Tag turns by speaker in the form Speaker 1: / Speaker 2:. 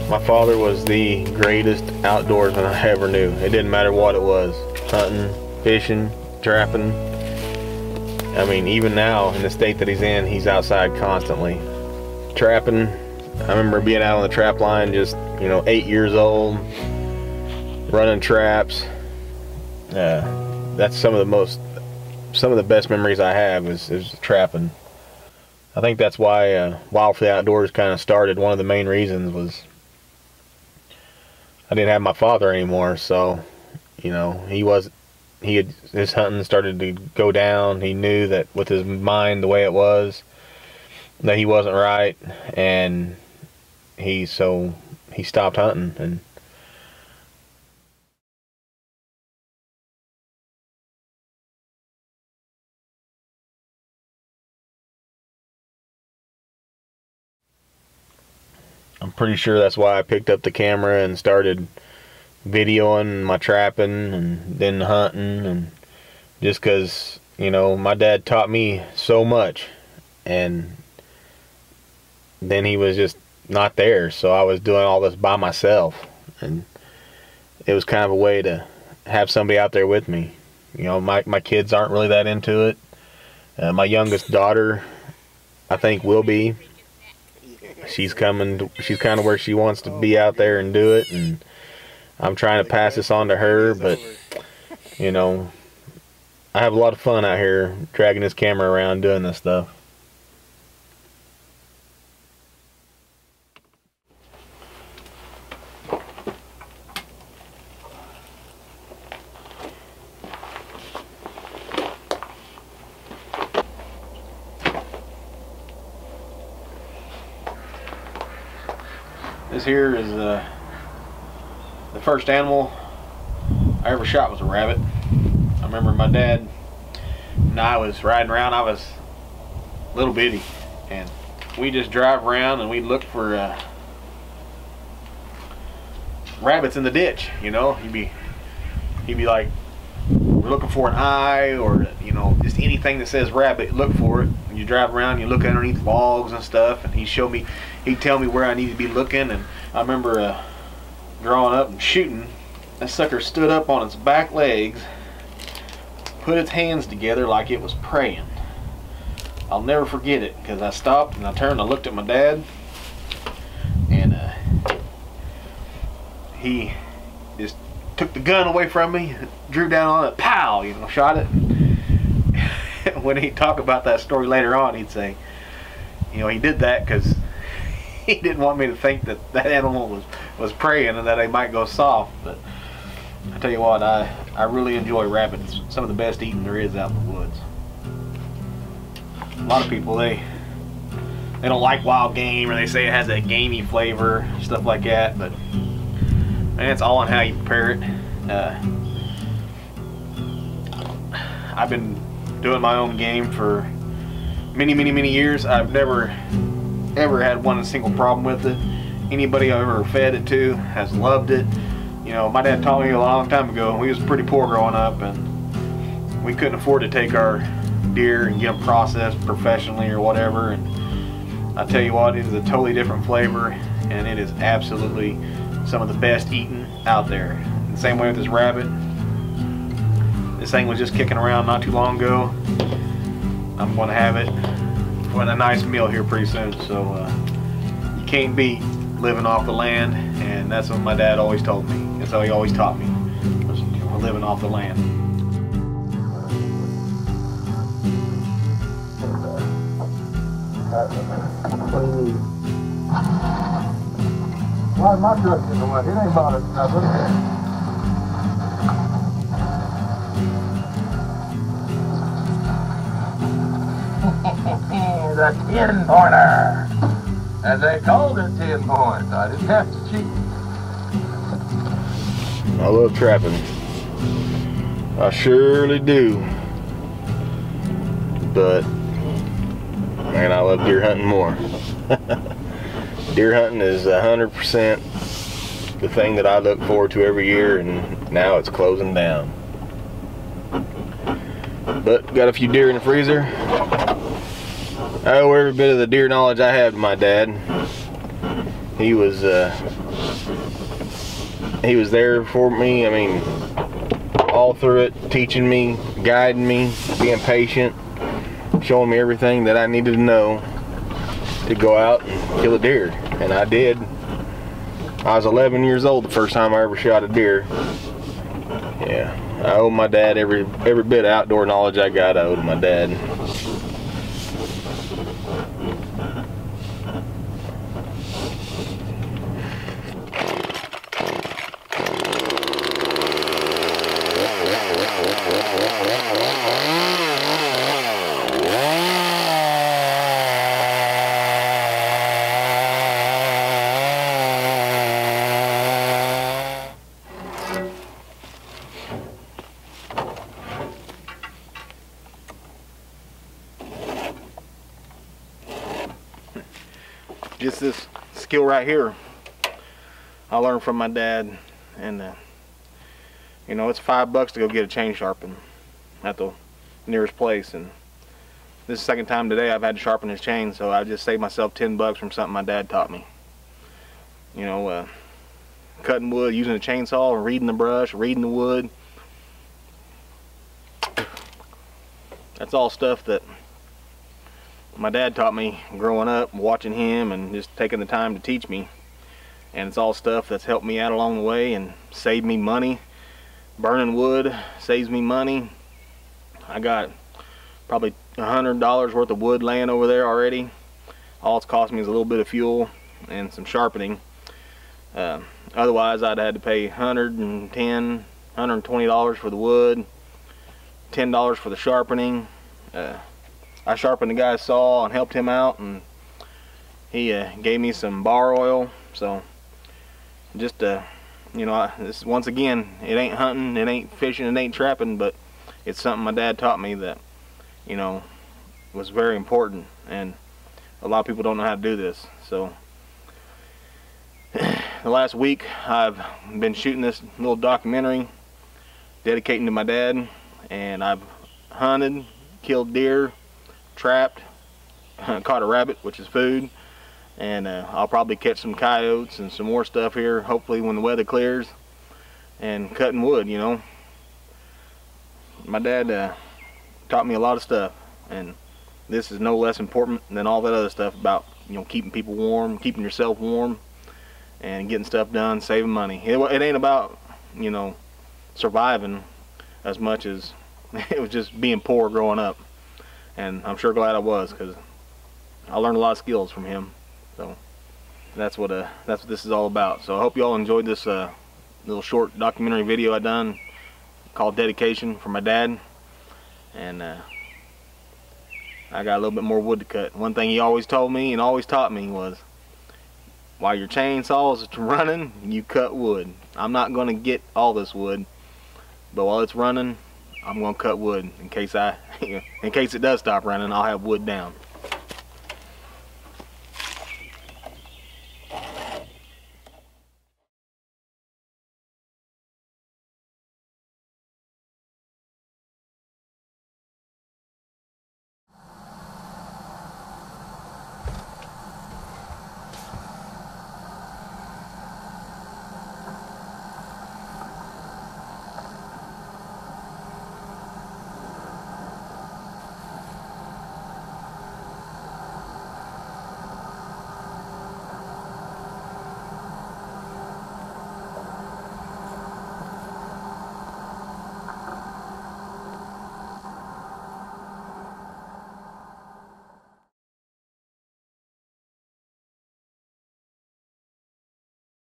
Speaker 1: My father was the greatest outdoorsman I ever knew. It didn't matter what it was. Hunting, fishing, trapping. I mean, even now, in the state that he's in, he's outside constantly. Trapping. I remember being out on the trap line just, 8 years old, running traps. That's some of the best memories I have is trapping. I think that's why Wild for the Outdoors kind of started. One of the main reasons was I didn't have my father anymore, so his hunting started to go down. He knew that with his mind the way it was, that he wasn't right, and he stopped hunting. And I'm pretty sure that's why I picked up the camera and started videoing my trapping and then hunting, and just because my dad taught me so much, and then he was just not there, so I was doing all this by myself, and it was kind of a way to have somebody out there with me. My kids aren't really that into it. My youngest daughter, I think, will be. She's kind of where she wants to be out there and do it, and I'm trying to pass this on to her, but I have a lot of fun out here dragging this camera around doing this stuff. This here is the first animal I ever shot was a rabbit. I remember my dad and I was riding around. I was little bitty, and we just drive around and we look for rabbits in the ditch. He'd be like, we're looking for an eye, or just anything that says rabbit, look for it. And you drive around, you look underneath logs and stuff, and he'd tell me where I need to be looking. And I remember growing up and shooting, that sucker stood up on its back legs, put its hands together like it was praying. I'll never forget it, because I stopped and I turned and I looked at my dad, and he just took the gun away from me, drew down on it, pow, shot it. When he'd talk about that story later on, he'd say, he did that because he didn't want me to think that that animal was praying and that they might go soft. But I tell you what, I really enjoy rabbits. Some of the best eating there is out in the woods. A lot of people, they don't like wild game, or they say it has a gamey flavor, stuff like that, but man, it's all on how you prepare it. I've been doing my own game for many years. I've never ever had one single problem with it. Anybody I've ever fed it to has loved it. My dad taught me a long time ago. We was pretty poor growing up, and we couldn't afford to take our deer and get them processed professionally or whatever. And I tell you what, it is a totally different flavor, and it is absolutely some of the best eating out there. And the same way with this rabbit. This thing was just kicking around not too long ago. I'm going to have it for a nice meal here pretty soon. So you can't beat living off the land, and that's what my dad always told me. That's how he always taught me, was living off the land.
Speaker 2: What do you need? Why my truck is the one? It ain't bothered nothing. The 10-pointer, as they called it, 10 points. I didn't have to cheat.
Speaker 1: I love trapping. I surely do. But man, I love deer hunting more. Deer hunting is 100% the thing that I look forward to every year, and now it's closing down. But got a few deer in the freezer. I owe every bit of the deer knowledge I had to my dad. He was
Speaker 3: he was there for me. I mean, all through it, teaching me, guiding me, being patient, showing me everything that I needed to know to go out and kill a deer. And I did. I was 11 years old the first time I ever shot a deer. Yeah, I owe my dad every bit of outdoor knowledge I got. I owed my dad.
Speaker 1: Just this skill right here I learned from my dad, and you know, it's $5 to go get a chain sharpened at the nearest place, and this is the second time today I've had to sharpen his chain, so I just saved myself $10 from something my dad taught me. You know, cutting wood, using a chainsaw, reading the brush, reading the wood. That's all stuff that my dad taught me growing up, watching him and just taking the time to teach me. And it's all stuff that's helped me out along the way and saved me money. Burning wood saves me money. I got probably $100 worth of wood laying over there already. All it's cost me is a little bit of fuel and some sharpening. Otherwise I'd had to pay $110, $120 for the wood, $10 for the sharpening. I sharpened the guy's saw and helped him out, and he gave me some bar oil. So just you know, this, once again, it ain't hunting, it ain't fishing, it ain't trapping, but it's something my dad taught me that, you know, was very important, and a lot of people don't know how to do this. So the last week I've been shooting this little documentary dedicating to my dad, and I've hunted, killed deer, trapped, caught a rabbit, which is food, and I'll probably catch some coyotes and some more stuff here, hopefully when the weather clears, and cutting wood. You know, my dad taught me a lot of stuff, and this is no less important than all that other stuff about, you know, keeping people warm, keeping yourself warm, and getting stuff done, saving money. It ain't about, you know, surviving as much as it was just being poor growing up. And I'm sure glad I was, because I learned a lot of skills from him. So that's what this is all about. So I hope you all enjoyed this little short documentary video I done called Dedication for my dad. And I got a little bit more wood to cut. One thing he always told me and always taught me was, while your chainsaw is running, you cut wood. I'm not going to get all this wood, but while it's running, I'm going to cut wood in case in case it does stop running. I'll have wood down.